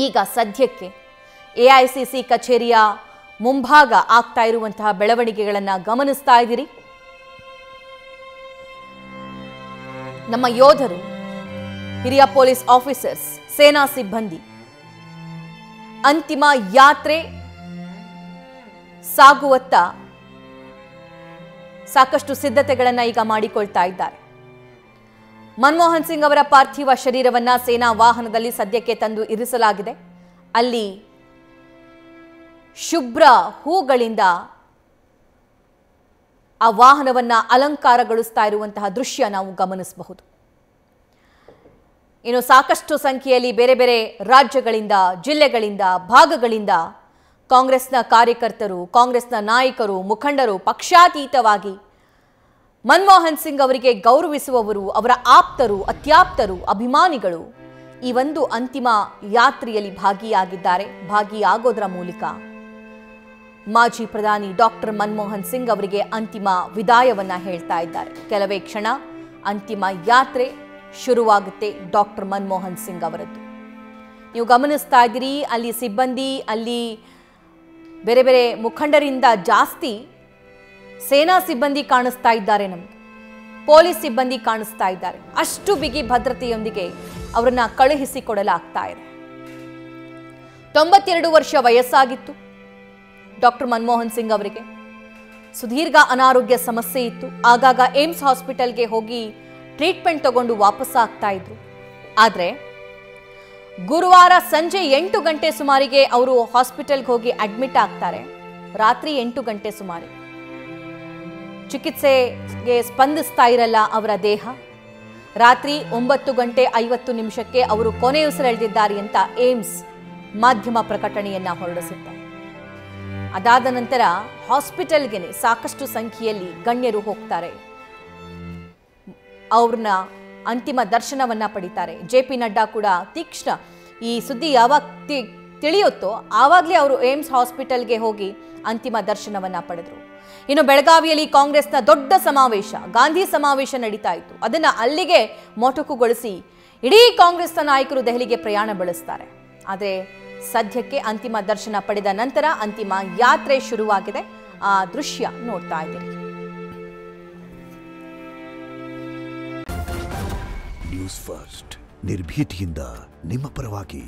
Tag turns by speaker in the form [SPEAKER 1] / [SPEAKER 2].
[SPEAKER 1] ಈಗ ಸದ್ಯಕ್ಕೆ ಎಐಸಿಸಿ ಕಚೇರಿಯ ಮುಂಭಾಗ ಆಗ್ತಾ ಇರುವಂತಹ ಬೆಳವಣಿಗೆಗಳನ್ನು ಗಮನಿಸ್ತಾ ಇದ್ದೀರಿ. ನಮ್ಮ ಯೋಧರು, ಹಿರಿಯ ಪೊಲೀಸ್ ಆಫೀಸರ್ಸ್, ಸೇನಾ ಸಿಬ್ಬಂದಿ ಅಂತಿಮ ಯಾತ್ರೆ ಸಾಗುವತ್ತ ಸಾಕಷ್ಟು ಸಿದ್ಧತೆಗಳನ್ನು ಈಗ ಮಾಡಿಕೊಳ್ತಾ ಇದ್ದಾರೆ. ಮನಮೋಹನ್ ಸಿಂಗ್ ಅವರ ಪಾರ್ಥಿವ ಶರೀರವನ್ನ ಸೇನಾ ವಾಹನದಲ್ಲಿ ಸದ್ಯಕ್ಕೆ ತಂದು ಇರಿಸಲಾಗಿದೆ. ಅಲ್ಲಿ ಶುಭ್ರ ಹೂಗಳಿಂದ ಆ ವಾಹನವನ್ನ ಅಲಂಕಾರಗೊಳಿಸ್ತಾ ಇರುವಂತಹ ದೃಶ್ಯ ನಾವು ಗಮನಿಸಬಹುದು. ಇನ್ನು ಸಾಕಷ್ಟು ಸಂಖ್ಯೆಯಲ್ಲಿ ಬೇರೆ ಬೇರೆ ರಾಜ್ಯಗಳಿಂದ, ಜಿಲ್ಲೆಗಳಿಂದ, ಭಾಗಗಳಿಂದ ಕಾಂಗ್ರೆಸ್ನ ಕಾರ್ಯಕರ್ತರು, ಕಾಂಗ್ರೆಸ್ನ ನಾಯಕರು, ಮುಖಂಡರು ಪಕ್ಷಾತೀತವಾಗಿ ಮನಮೋಹನ್ ಸಿಂಗ್ ಅವರಿಗೆ ಗೌರವಿಸುವವರು, ಅವರ ಆಪ್ತರು, ಅತ್ಯಾಪ್ತರು, ಅಭಿಮಾನಿಗಳು ಈ ಒಂದು ಅಂತಿಮ ಯಾತ್ರೆಯಲ್ಲಿ ಭಾಗಿಯಾಗೋದರ ಮೂಲಕ ಮಾಜಿ ಪ್ರಧಾನಿ ಡಾಕ್ಟರ್ ಮನಮೋಹನ್ ಸಿಂಗ್ ಅವರಿಗೆ ಅಂತಿಮ ವಿದಾಯವನ್ನ ಹೇಳ್ತಾ ಇದ್ದಾರೆ. ಕೆಲವೇ ಕ್ಷಣ ಅಂತಿಮ ಯಾತ್ರೆ ಶುರುವಾಗುತ್ತೆ ಡಾಕ್ಟರ್ ಮನಮೋಹನ್ ಸಿಂಗ್ ಅವರದ್ದು. ನೀವು ಗಮನಿಸ್ತಾ ಇದ್ದೀರಿ, ಅಲ್ಲಿ ಸಿಬ್ಬಂದಿ, ಅಲ್ಲಿ ಬೇರೆ ಬೇರೆ ಮುಖಂಡರಿಂದ ಜಾಸ್ತಿ ಸೇನಾ ಸಿಬ್ಬಂದಿ ಕಾಣಿಸ್ತಾ ಇದ್ದಾರೆ, ನಮಗೆ ಪೊಲೀಸ್ ಸಿಬ್ಬಂದಿ ಕಾಣಿಸ್ತಾ ಇದ್ದಾರೆ. ಅಷ್ಟು ಬಿಗಿ ಭದ್ರತೆಯೊಂದಿಗೆ ಅವರನ್ನ ಕಳುಹಿಸಿಕೊಡಲಾಗ್ತಾ ಇದೆ. 92 ವರ್ಷ ವಯಸ್ಸಾಗಿತ್ತು ಡಾಕ್ಟರ್ ಮನಮೋಹನ್ ಸಿಂಗ್ ಅವರಿಗೆ. ಸುದೀರ್ಘ ಅನಾರೋಗ್ಯ ಸಮಸ್ಯೆ ಇತ್ತು. ಆಗಾಗ ಏಮ್ಸ್ ಹಾಸ್ಪಿಟಲ್ಗೆ ಹೋಗಿ ಟ್ರೀಟ್ಮೆಂಟ್ ತಗೊಂಡು ವಾಪಸ್ ಆಗ್ತಾ ಇದ್ರು. ಆದರೆ ಗುರುವಾರ ಸಂಜೆ 8 ಗಂಟೆ ಸುಮಾರಿಗೆ ಅವರು ಹಾಸ್ಪಿಟಲ್ಗೆ ಹೋಗಿ ಅಡ್ಮಿಟ್ ಆಗ್ತಾರೆ. ರಾತ್ರಿ 8 ಗಂಟೆ ಸುಮಾರಿಗೆ ಚಿಕಿತ್ಸೆಗೆ ಸ್ಪಂದಿಸ್ತಾ ಇರಲ್ಲ ಅವರ ದೇಹ. ರಾತ್ರಿ 9 ಗಂಟೆ 50 ನಿಮಿಷಕ್ಕೆ ಅವರು ಕೊನೆಯುಸಿರೆಳೆದಿದ್ದಾರೆ ಅಂತ ಏಮ್ಸ್ ಮಾಧ್ಯಮ ಪ್ರಕಟಣೆಯನ್ನ ಹೊರಡಿಸುತ್ತಾರೆ. ಅದಾದ ನಂತರ ಹಾಸ್ಪಿಟಲ್ಗೆ ಸಾಕಷ್ಟು ಸಂಖ್ಯೆಯಲ್ಲಿ ಗಣ್ಯರು ಹೋಗ್ತಾರೆ, ಅವ್ರನ್ನ ಅಂತಿಮ ದರ್ಶನವನ್ನ ಪಡಿತಾರೆ. JP ನಡ್ಡಾ ಕೂಡ ತೀಕ್ಷ್ಣ ಈ ಸುದ್ದಿ ಯಾವಾಗ ತಿಳಿಯುತ್ತೋ ಆವಾಗಲೇ ಅವರು ಏಮ್ಸ್ ಹಾಸ್ಪಿಟಲ್ಗೆ ಹೋಗಿ ಅಂತಿಮ ದರ್ಶನವನ್ನ ಪಡೆದರು. ಇನ್ನು ಬೆಳಗಾವಿಯಲ್ಲಿ ಕಾಂಗ್ರೆಸ್ನ ದೊಡ್ಡ ಸಮಾವೇಶ, ಗಾಂಧಿ ಸಮಾವೇಶ ನಡೀತಾ ಇತ್ತು. ಅದನ್ನ ಅಲ್ಲಿಗೆ ಮೊಟಕುಗೊಳಿಸಿ ಇಡೀ ಕಾಂಗ್ರೆಸ್ನ ನಾಯಕರು ದೆಹಲಿಗೆ ಪ್ರಯಾಣ ಬೆಳೆಸ್ತಾರೆ. ಆದರೆ ಸದ್ಯಕ್ಕೆ ಅಂತಿಮ ದರ್ಶನ ಪಡೆದ ನಂತರ ಅಂತಿಮ ಯಾತ್ರೆ ಶುರುವಾಗಿದೆ. ಆ ದೃಶ್ಯ ನೋಡ್ತಾ ಇದ್ದೀರಿ.
[SPEAKER 2] ನ್ಯೂಸ್ ಫಸ್ಟ್, ನಿರ್ಭೀತಿಯಿಂದ ನಿಮ್ಮ ಪರವಾಗಿ.